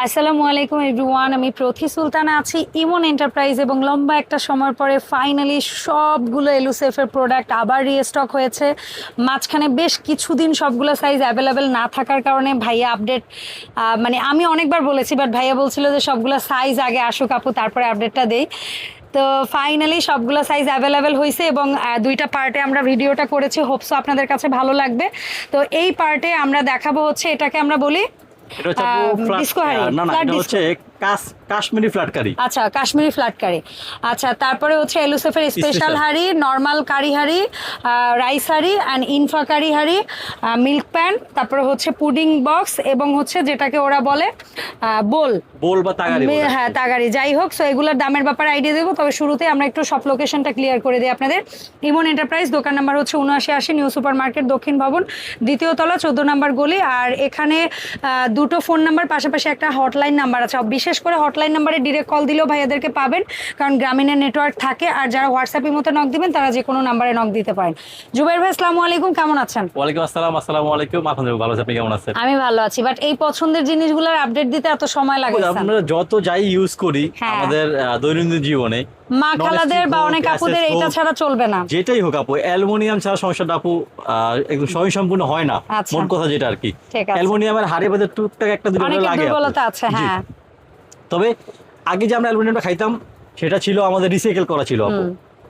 আসসালামু আলাইকুম এভরিওয়ান, আমি প্রথি সুলতানা আছি ইমন এন্টারপ্রাইজ এবং লম্বা একটা সময় পরে ফাইনালি সবগুলো এলুসেফের প্রোডাক্ট আবার রিস্টক হয়েছে। মাঝখানে বেশ কিছুদিন সবগুলো সাইজ অ্যাভেলেবেল না থাকার কারণে ভাইয়া আপডেট মানে আমি অনেকবার বলেছি, বাট ভাইয়া বলছিল যে সবগুলো সাইজ আগে আসুক আপু, তারপরে আপডেটটা দেই। তো ফাইনালি সবগুলো সাইজ অ্যাভেলেবেল হয়েছে এবং দুইটা পার্টে আমরা ভিডিওটা করেছি, হোপসো আপনাদের কাছে ভালো লাগবে। তো এই পার্টে আমরা দেখাবো হচ্ছে, এটাকে আমরা বলি এটা হচ্ছে ডিস্কো হাড়ি। না না, এটা হচ্ছে কাশ্মীরি ফ্ল্যাট কারি। আচ্ছা, কাশ্মীরি ফ্ল্যাট কারি। আচ্ছা, তারপরে হচ্ছে এলুসেফের স্পেশাল হাড়ি, নর্মাল কারি হাড়ি, রাইস হাড়ি অ্যান্ড ইনফা কারি হাড়ি, মিল্ক প্যান, তারপরে হচ্ছে পুডিং বক্স এবং হচ্ছে যেটাকে ওরা বলে বোল বা তাগারি। হ্যাঁ, তাগারি। যাই হোক, সো এগুলোর দামের ব্যাপারে আইডিয়া দেবো, তবে শুরুতে আমরা একটু সব লোকেশনটা ক্লিয়ার করে দিই আপনাদের। ইমন এন্টারপ্রাইজ, দোকান নাম্বার হচ্ছে ৭৯৮০, নিউ সুপার মার্কেট, দক্ষিণ ভবন, দ্বিতীয় তলা, ১৪ নম্বর গলি। আর এখানে দুটো ফোন নাম্বার, পাশাপাশি একটা হটলাইন নাম্বার আছে। বিশেষ করে হটলাইন নাম্বারে ডিরেক্ট কল দিলেও ভাইয়াদেরকে পাবেন, কারণ গ্রামীণের নেটওয়ার্ক থাকে। আর যারা হোয়াটসঅ্যাপের মতো নক দিবেন তারা যে কোনো নাম্বারে নক দিতে পারেন। জুবাইর ভাই, আসসালামু আলাইকুম, কেমন আছেন? ওয়ালাইকুম আসসালাম। আসসালামু আলাইকুম। ভালো আছি, আপনি কেমন আছেন? আমি ভালো আছি, বাট এই পছন্দের জিনিসগুলোর আপডেট দিতে এত সময় লাগে। আমরা যত যাই ইউজ করি আমাদের দৈনন্দিন জীবনে, মা খালাদের বা অনেক আপুদের এটা ছাড়া চলবে না। যেটাই হোক আপু, অ্যালুমিনিয়াম ছাড়া সংসারটা আপু একদম স্বয়ংসম্পূর্ণ হয় না। মোট কথা যেটা আর কি, অ্যালুমিনিয়ামের হাড়ি বাদে টুকটাক একটা দুটো লাগে, দুর্বলতা আছে। হ্যাঁ, তবে আগে যে আমরা অ্যালুমিনিয়ামটা খাইতাম সেটা ছিল আমাদের রিসাইকেল করা ছিল আপু।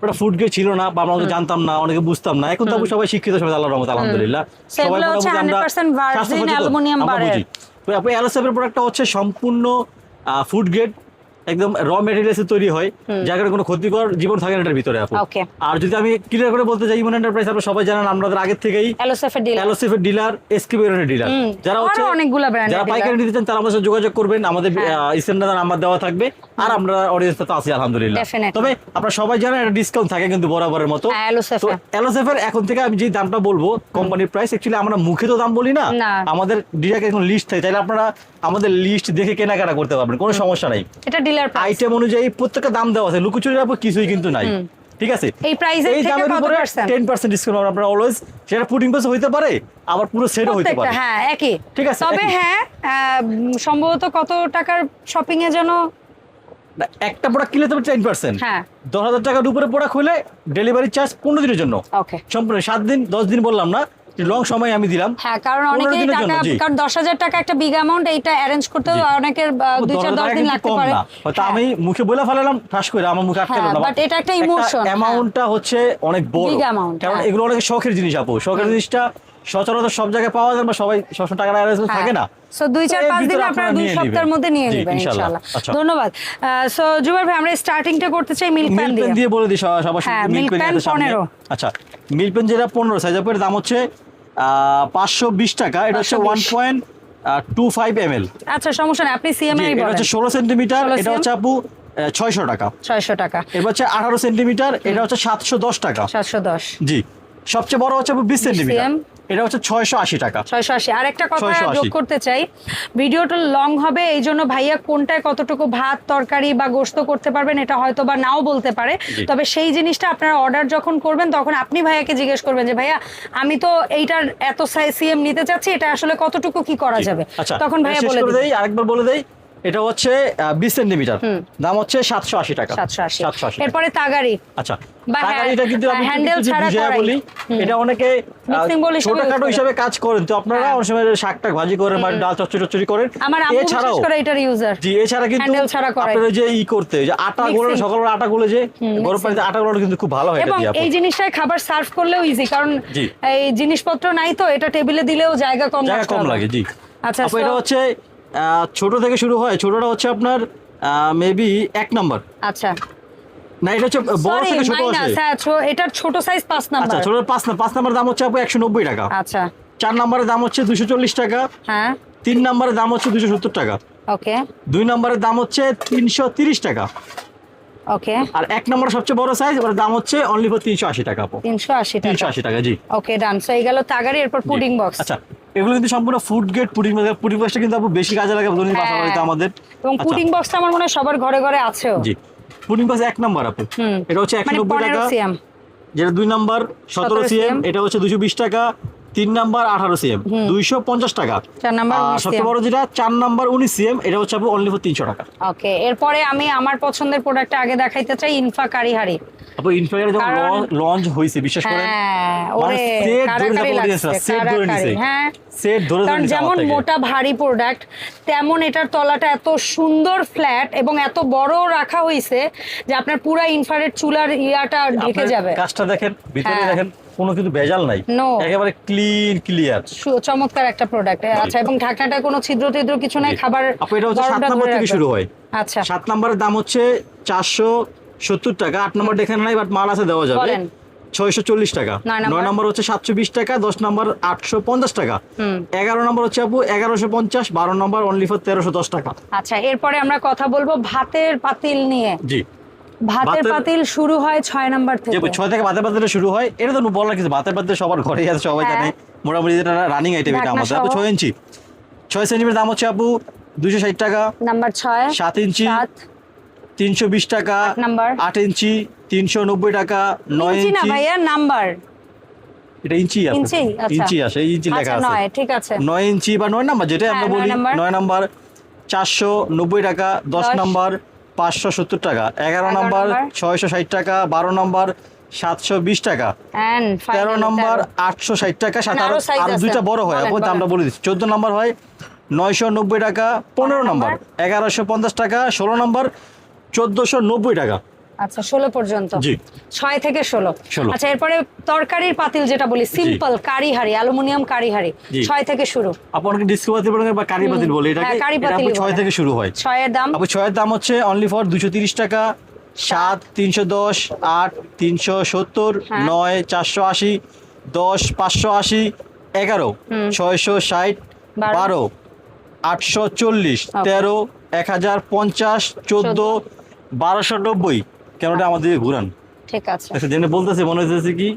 ওটা ফুড গ্রেড ছিল না, বা আমরা জানতাম না, অনেকে বুঝতাম না। এখন তো আপু সবাই শিক্ষিত, সবাই আল্লাহর রহমতে আলহামদুলিল্লাহ সবাই বুঝি। তো আপু এলএসএফ এর প্রোডাক্টটা হচ্ছে সম্পূর্ণ ফুড গ্রেড, একদম র মেটেরিয়ালসে তৈরি হয়, যার কারণে কোনো ক্ষতিকর জীবন থাকে না এটার ভিতরে আপু। আর যদি আমি ক্লিয়ার করে বলতে চাই, ইমন এন্টারপ্রাইজ আপনারা সবাই জানেন, আমাদের আগের থেকেই এলএসএফ এর ডিলার, এসকেবির ডিলার, যারা হচ্ছে যারা পাইকারি নিতে চান তারা আমাদের সাথে যোগাযোগ করবেন। আমাদের স্ট্যান্ডার্ড নাম্বার দেওয়া থাকবে, আর আমরা অডিয়েন্সটা তো আছি আলহামদুলিল্লাহ। তবে আপনারা সবাই জানেন একটা ডিসকাউন্ট থাকে কিন্তু বরাবরের মতো। এলএসএফ এর এখন থেকে আমি যে দামটা বলবো কোম্পানির প্রাইস, অ্যাকচুয়ালি আমরা মুখে তো দাম বলি না, আমাদের ডিলার এখন লিস্ট থাকে, তাহলে আপনারা আমাদের লিস্ট দেখে কেনাকাটা করতে পারবেন, কোনো সমস্যা নাই। এটা ডিলার আইটেম অনুযায়ী প্রত্যেকটা দাম দেওয়া আছে, লুকোচুরির উপর কিছুই কিন্তু নাই। ঠিক আছে, এই প্রাইসের থেকে দামের উপরে 10% ডিসকাউন্ট আপনারা অলওয়েজ, সেটা পুডিং বক্স হইতে পারে, আবার পুরো সেটও হইতে পারে। হ্যাঁ, একই। ঠিক আছে, তবে হ্যাঁ, সম্ভবত কত টাকার শপিং এর জন্য একটা প্রোডাক্ট কিনলে তবে 10%, হ্যাঁ 10,000 টাকার উপরে প্রোডাক্ট হলে ডেলিভারি চার্জ 15 দিনের জন্য। ওকে, সম্পূর্ণ 7 দিন 10 দিন বললাম না, লং সময় আমি দিলাম। হ্যাঁ, কারণ অনেকেই টাকা, কারণ 10,000 টাকা একটা বিগ অ্যামাউন্ট, এইটা অ্যারেঞ্জ করতে অনেকের 2-4-10 দিন লাগতে পারে। হয়তো আমি মুখে বলে ফেলালাম ঠাস করে, আমার মুখে আটকে গেল না, বাট এটা একটা ইমোশন, অ্যামাউন্টটা হচ্ছে অনেক বড়, কারণ এগুলো অনেক শখের জিনিস আপু। শখের জিনিসটা সচরাচর সব জায়গায় পাওয়া যায় না, সবাই সবসময় টাকার অ্যারেঞ্জমেন্ট থাকে না। সো 2-4-5 দিন আপনারা 2 সপ্তাহের মধ্যে নিয়ে নেবেন ইনশাআল্লাহ। ধন্যবাদ। সো জুবাইর ভাই, আমরা স্টার্টিংটা করতে চাই মিল্ক প্যান দিয়ে বলে দিই সবার সাথে। Milk pan 15। আচ্ছা, মিল্ক প্যান যেটা 15 সাইজ, এর দাম হচ্ছে 520 টাকা। এটা হচ্ছে 1.25 ml। আচ্ছা, সমস্যা নাই, আপনি সিএম এর বলেন। এটা হচ্ছে 16 সেন্টিমিটার, এটা হচ্ছে আপু 600 টাকা। 600 টাকা। এবার হচ্ছে 18 সেন্টিমিটার, এটা হচ্ছে 710 টাকা। 710, জি। সবচেয়ে বড় হচ্ছে 20 সেন্টিমিটার, এটা হচ্ছে 680 টাকা। 680। আর একটা কথা যোগ করতে চাই, ভিডিওটা লং হবে, এই জন্য ভাইয়া কোনটায় কতটুকু ভাত তরকারি বা গোশত করতে পারবেন এটা হয়তো বা নাও বলতে পারে। তবে সেই জিনিসটা আপনারা অর্ডার যখন করবেন তখন আপনি ভাইয়াকে জিজ্ঞেস করবেন যে ভাইয়া আমি তো এইটার এত সিএম নিতে চাচ্ছি, এটা আসলে কতটুকু কি করা যাবে, তখন ভাইয়া বলে দেয়। আরেকবার বলে দেই, এটা হচ্ছে 20 সেন্টিমিটার, দাম হচ্ছে 780 টাকা। 780। এরপরে তাগারি। আচ্ছা, তাগারিটা কিন্তু আমি হ্যান্ডেল ছাড়া বলি, এটা অনেকে ছোটখাটো হিসেবে কাজ করেন, তো আপনারা অনেক সময় শাকটা ভাজি করেন বা ডাল চচ্চড়ি করেন। এছাড়াও এটার ইউজার, জি, এছাড়া কিন্তু আপনারা যে করতে যে আটা গোলে, সকালবেলা আটা গোলে যে গরম পানিতে আটা গোলে কিন্তু খুব ভালো হয়। এবং এই জিনিসটাই খাবার সার্ভ করলেও ইজি, কারণ এই জিনিসপত্র নাই তো, এটা টেবিলে দিলেও জায়গা কম লাগে। জি। আচ্ছা, এটা হচ্ছে ছোট থেকে শুরু হয়, ছোটটা হচ্ছে আপনার মেবি 1 নাম্বার। আচ্ছা, না, এটা হচ্ছে বড় থেকে ছোট আছে। আচ্ছা, এটার ছোট সাইজ 5 নাম্বার। আচ্ছা, ছোট 5 নাম্বার দাম হচ্ছে আপু 190 টাকা। আচ্ছা, 4 নাম্বারের দাম হচ্ছে 240 টাকা। হ্যাঁ। 3 নাম্বারের দাম হচ্ছে 270 টাকা। ওকে। 2 নাম্বারের দাম হচ্ছে 330 টাকা। ওকে। আর 1 নাম্বার সবচেয়ে বড় সাইজ, ওর দাম হচ্ছে অনলি ফর 380 টাকা আপু। 380 টাকা। জি। ওকে, ডান। সো এই গেল তাগারি, এরপর পুডিং বক্স। আচ্ছা, এগুলো কিন্তু সম্পূর্ণ ফুড গ্রেড পুডিং বক্সটা কিন্তু আপু বেশি কাজে লাগে বাসাবাড়িতে আমাদের। এবং পুডিং বক্সটা আমার মনে হয় সবার ঘরে ঘরে আছে। জি। পুডিং বক্স 1 নাম্বার আপু, এটা হচ্ছে 190 টাকা। যেটা 2 নাম্বার 17 সিএম, এটা হচ্ছে 220 টাকা। 3 নাম্বার 18 সিএম 250 টাকা। 4 নাম্বার আর 19 সবচেয়ে বড় যেটা 4 নাম্বার 19 সিএম, এটা হচ্ছে আপু অনলি ফর 300 টাকা। ওকে, এরপরে আমি আমার পছন্দের প্রোডাক্টটা আগে দেখাইতে চাই, ইনফা কারি হাড়ি। আপু ইনফ্রায়ার যখন লঞ্চ হইছে বিশ্বাস করেন, হ্যাঁ মানে ওরে সেট ধরে কারাকারি যাবে, লাগছে, সেট ধরে নিছে, কারাকারি, হ্যাঁ সেট ধরে কারণ নিছে যেমন আমার থেকে। মোটা ভারী প্রোডাক্ট, তেমন এটার তলাটা এত সুন্দর ফ্ল্যাট এবং এত বড় রাখা হয়েছে যে আপনার পুরো ইনফ্রারেড চুলার ইয়াটা ঢেকে আপনার যাবে। কাজটা দেখেন, ভিতরে হ্যাঁ। দেখেন কোনো কিছু ভেজাল নাই, No. একেবারে ক্লিয়ার। চমৎকার একটা প্রোডাক্ট। আচ্ছা, এবং ঢাকনাটা কোনো ছিদ্র টিদ্র কিছু নাই, খাবার আপু এটা হচ্ছে 7 গরমটা নাম্বার ধরে থেকে রাখবে। শুরু হয়। আচ্ছা 7 নাম্বারের দাম হচ্ছে 470 টাকা। 8 নাম্বার দেখেন নাই, বাট মাল আছে দেওয়া যাবে বলেন। 640 টাকা। 9 9 নাম্বার হচ্ছে 720 টাকা। 10 নাম্বার 850 টাকা। 11 নাম্বার হচ্ছে আপু 1150। 12 নাম্বার অনলি ফর 1310 টাকা। আচ্ছা, এরপরে আমরা কথা বলবো ভাতের পাতিল নিয়ে। জি, ভাতের পাতিল শুরু হয় 6 নাম্বার যে থেকে। 6 থেকে ভাতের পাতিল শুরু হয়, এটা তো বলার কিছু, ভাতের পাতিল সবার ঘরেই আছে, সবাই হ্যাঁ। জানে মোটামুটি যেটা রানিং আইটেম এটা ঢাকনা আমাদের। আপু সহ। 6 ইঞ্চি 6 সেন্টিমিটার দাম হচ্ছে আপু 260 টাকা। নাম্বার 6 7 ইঞ্চি 7 320 টাকা। নাম্বার 8 ইঞ্চি 390 টাকা। 9 ইঞ্চি না ইঞ্চি, ভাইয়া, নাম্বার এটা ইঞ্চি আছে, ইঞ্চি, আচ্ছা। ইঞ্চি আসে, এই ইঞ্চি লেখা আচ্ছা আছে। 9, ঠিক আছে। 9 ইঞ্চি বা 9 নাম্বার যেটা আমরা হ্যাঁ, বলি, 9 নাম্বার। 9 নাম্বার 490 টাকা। 10 10 নাম্বার 570 টাকা। 11 নাম্বার 660 টাকা। 12 নাম্বার 720 টাকা। এন্ড 13 নাম্বার 860 টাকা। সাথে আরো size আরো আছে। দুইটা বড় হয়, বলেন, আপু দামটা বলেন। বলে দিচ্ছি। 14 নাম্বার হয় 990 টাকা। 15 নাম্বার 1150 টাকা। 16 নাম্বার 1490 টাকা। আচ্ছা 16 পর্যন্ত। জি। 6 থেকে 16। 16। আচ্ছা, এরপরে তরকারির পাতিল যেটা বলি, সিম্পল কারি হাড়ি, অ্যালুমিনিয়াম কারি হাড়ি, জি। 6 থেকে শুরু। আপু অনেকে ডিস্কো পাতিল বলে বা কারি পাতিল বলে, এটাকে হ্যাঁ, কারি এটা আপু পাতিলই 6 বলে। থেকে শুরু হয়। 6 এর দাম আপু 6 এর দাম হচ্ছে অনলি ফর 230 টাকা। 7 310, 8 370, হ্যাঁ। 9 480, 10 580, 11 660, 12 840, 13 1050, 14 1290। কেন এটা আমাদের ঘুরান ঠিক আছে। আচ্ছা, জেনে বলতেছি মনে হচ্ছে কি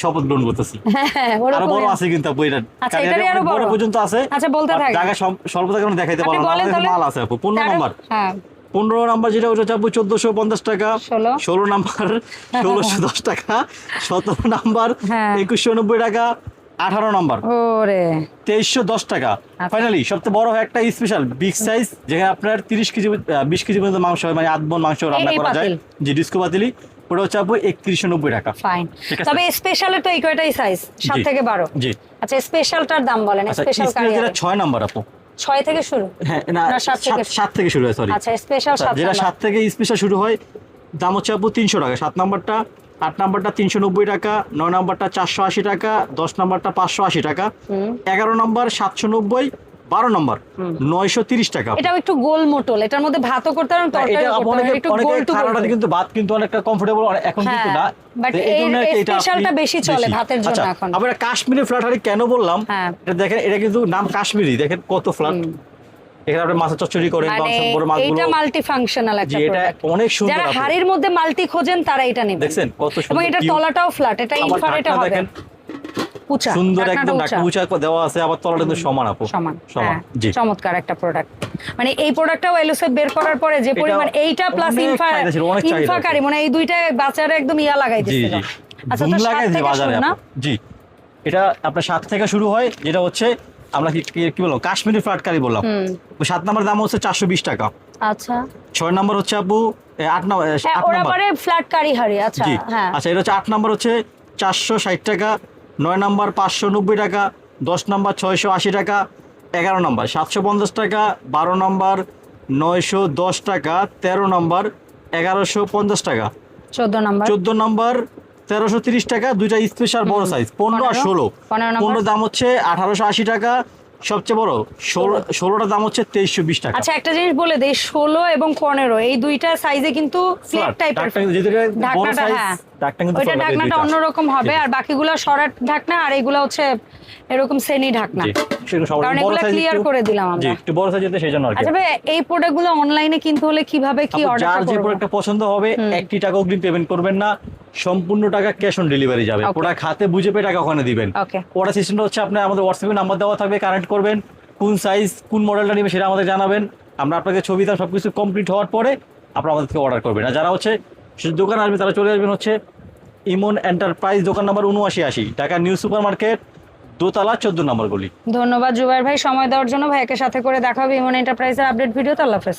শপথ গ্রহণ করতেছি। হ্যাঁ, আরো ওরকমই। বড় আছে কিন্তু আপু, এটা আচ্ছা, এটারই আরো বড় পর্যন্ত আছে। আচ্ছা, বলতে থাকেন। জায়গা স্বল্পতা কারণে দেখাইতে আপনি পারলাম না, বলেন আমাদের তাহলে। মাল আছে আপু। 15 নাম্বার হ্যাঁ 15 নাম্বার যেটা ওটা হচ্ছে আপু 1450 টাকা। 16 নাম্বার 1610 টাকা। 17 নাম্বার হ্যাঁ। 2190 টাকা। 18 নাম্বার ওরে 2310 টাকা। আচ্ছা। ফাইনালি সবচেয়ে বড় হয় একটা স্পেশাল বিগ সাইজ, যেখানে আপনার 30 কেজি 20 কেজি পর্যন্ত মাংস হয়, মানে 8 মণ মাংস রান্না এই করা যায়। পাতিল। জি, ডিস্কো পাতিলি, ওটা হচ্ছে আপু 3190 টাকা। ফাইন। ঠিক আছে। তবে স্পেশালে তো এই কয়টাই সাইজ, 7 জি। থেকে 12। জি। আচ্ছা, স্পেশালটার দাম বলেন। আচ্ছা, স্পেশাল কারি যেটা হাড়ি 6 নাম্বার আপু। 6 থেকে শুরু। হ্যাঁ না, না, 7 থেকে 7 থেকে শুরু হয়, সরি। আচ্ছা, স্পেশাল 7 যেটা 7 থেকে স্পেশাল শুরু হয়, দাম হচ্ছে আপু 300 টাকা। 7 নাম্বারটা, 8 নাম্বারটা 390 টাকা। 9 নাম্বারটা 480 টাকা। 10 নাম্বারটা 580 টাকা। 11 নাম্বার 790। 12 নাম্বার 930 টাকা। এটাও একটু গোল মোটল, এটার মধ্যে ভাতও করতে পারেন, এটা তরকারিও করতে অনেকে পারেন, একটু অনেকে গোল টু খানাটাতে কিন্তু ভাত কিন্তু অনেকটা কমফোর্টেবল এখন কিন্তু না, বাট তো এই জন্য এই এটা স্পেশালটা আপনি বেশি চলে বেশি। ভাতের জন্য আচ্ছা, এখন। আমরা কাশ্মীরি ফ্ল্যাট হাড়ি কেন বললাম, হ্যাঁ। এটা দেখেন, এটা কিন্তু নাম কাশ্মীরি, দেখেন কত ফ্ল্যাট। এখানে আপনি মাছ চচ্চড়ি করেন, মানে বড় মাছগুলো, এইটা মাল্টি ফাংশনাল একটা জি, এটা প্রোডাক্ট। অনেক সুন্দর যারা আপু। হাড়ির মধ্যে মাল্টি খোঁজেন তারা এটা নেবেন। দেখছেন কত সুন্দর, এবং এটার cute। তলাটাও ফ্ল্যাট, এটা আবার ইনফ্রারেড ঢাকনা হবে। দেখেন, উঁচা, সুন্দর ঢাকনাটা একদম উঁচা। ঢাকনা উঁচা দেওয়া আছে, আবার তলাটা কিন্তু সমান আপু, সমান। সমান। জি, চমৎকার একটা প্রোডাক্ট। মানে এই প্রোডাক্টটাও এলুসেফ বের করার পরে যে পরিমাণ, এইটা প্লাস অনেক চাহিদা ছিল, অনেক চাহিদা ইনফাকারি, মানে এই দুইটা বাচ্চারা একদম ইয়া লাগাই জি, দিছিল। জি, আচ্ছা, ধুম তো 7 লাগাই দিছে থেকে বাজারে শুরু না? আপু। জি, এটা আপনার 7 থেকে শুরু হয়, যেটা হচ্ছে আমরা কি বললাম কাশ্মীরি ফ্ল্যাট কারি বললাম। 7 নাম্বার দাম হচ্ছে 420 টাকা। আচ্ছা, 6 নাম্বার হচ্ছে আপু 8 নাম্বার, হ্যাঁ, 8 ওরা নাম্বার, পরে ফ্ল্যাট কারি হাড়ি। আচ্ছা, জি, হ্যাঁ। আচ্ছা, এটা হচ্ছে 8 নাম্বার হচ্ছে 460 টাকা। 9 নাম্বার 590 টাকা। 10 নাম্বার 680 টাকা। 11 নাম্বার 750 টাকা। 12 নাম্বার 910 টাকা। 13 নাম্বার 1150 টাকা। 14 নাম্বার 14 নাম্বার 1330 টাকা, দুইটা স্পেশাল বড় সাইজ। 15 আর 16। 15 নাম্বার 15 দাম হচ্ছে 1880 টাকা, সবচেয়ে বড় 16টার দাম হচ্ছে 2320 টাকা। আচ্ছা, একটা জিনিস বলে দেই, 16 এবং 15 এই দুইটা সাইজে কিন্তু ফ্ল্যাট টাইপের ঢাকনাটা, হ্যাঁ, ওইটা ঢাকনাটা অন্যরকম হবে, আর বাকিগুলো সরাট ঢাকনা, আর এইগুলো হচ্ছে এরকম সেনি ঢাকনা। কারণ এগুলো ক্লিয়ার করে দিলাম আমরা। জি, একটু বড় সাইজ যেতে সেইজন্য আর কি। আচ্ছা ভাই, এই প্রোডাক্টগুলো অনলাইনে কিনতে হলে কিভাবে কি অর্ডার যার যে করব? প্রোডাক্টটা পছন্দ হবে 1 টাকা অগ্রিম পেমেন্ট করবেন না, সম্পূর্ণ টাকা ক্যাশ অন ডেলিভারি যাবে। Okay. প্রোডাক্ট হাতে বুঝে পেয়ে টাকা ওখানে দিবেন। ওকে, অর্ডার সিস্টেমটা হচ্ছে আপনি আমাদের হোয়াটসঅ্যাপে নাম্বার দেওয়া থাকবে, কানেক্ট করবেন, কোন সাইজ কোন মডেলটা নেবেন সেটা আমাদের জানাবেন, আমরা আপনাকে ছবি দাম সবকিছু কমপ্লিট হওয়ার পরে আপনারা আমাদের থেকে অর্ডার করবেন। আর যারা হচ্ছে দোকান আসবে তারা চলে আসবেন হচ্ছে ইমন এন্টারপ্রাইজ, দোকান number 7980, Dhaka new super market, দোতলা 14 নম্বর গলি। ধন্যবাদ জুবাইর ভাই সময় দেওয়ার জন্য। ভাইকে সাথে করে দেখা হবে ইমন এন্টারপ্রাইজের আপডেট ভিডিওতে। আল্লাহ হাফেজ।